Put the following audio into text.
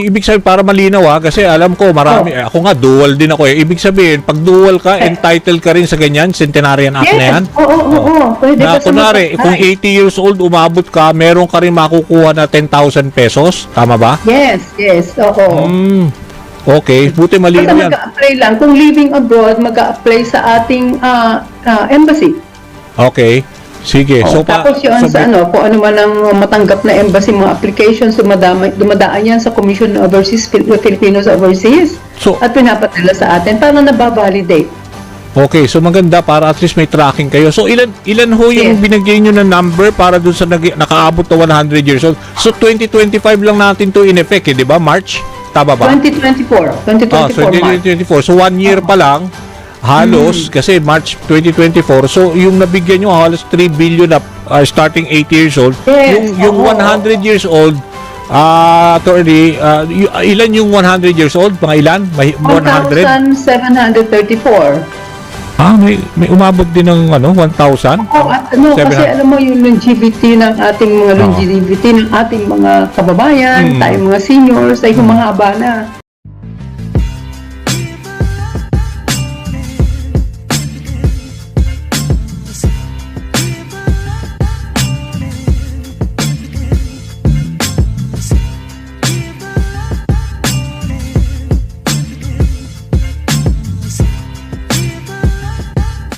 ibig sabihin, para malinaw kasi alam ko marami, ako nga dual din ako eh. Ibig sabihin, pag dual ka, entitled ka rin sa ganyan, Centenarian Act na yan? Oo. Pwede Na ka kunwari, kung 80 years old umabot ka, meron ka rin makukuha na 10,000 pesos. Tama ba? Yes, oo. Okay, buti malinaw Basta yan. mag-a-apply lang. Kung living abroad, mag-a-apply sa ating embassy. Okay, sige. So, tapos yun sa kung ano man ang matanggap na embassy mga applications, dumadaan yan sa Commission on Overseas, Filipinos Overseas, at pinapadala sa atin para nababalidate. Okay, so maganda para at least may tracking kayo. So ilan ho yung binigay nyo na number para dun sa nakaabot na 100 years old? So 2025 lang natin to in effect, di ba? March? Tama ba? 2024 so 2024. So 1 year pa lang, halos, kasi March 2024. So yung nabigyan nyo halos 3 billion na starting 80 years old. Yes, Yung 100 years old, attorney, ilan yung 100 years old? Mga ilan? 100? 1,734. May umabot din ng 1,000? Kasi alam mo yung longevity ng ating mga longevity ng ating mga kababayan, tayong mga seniors, ay humahaba na.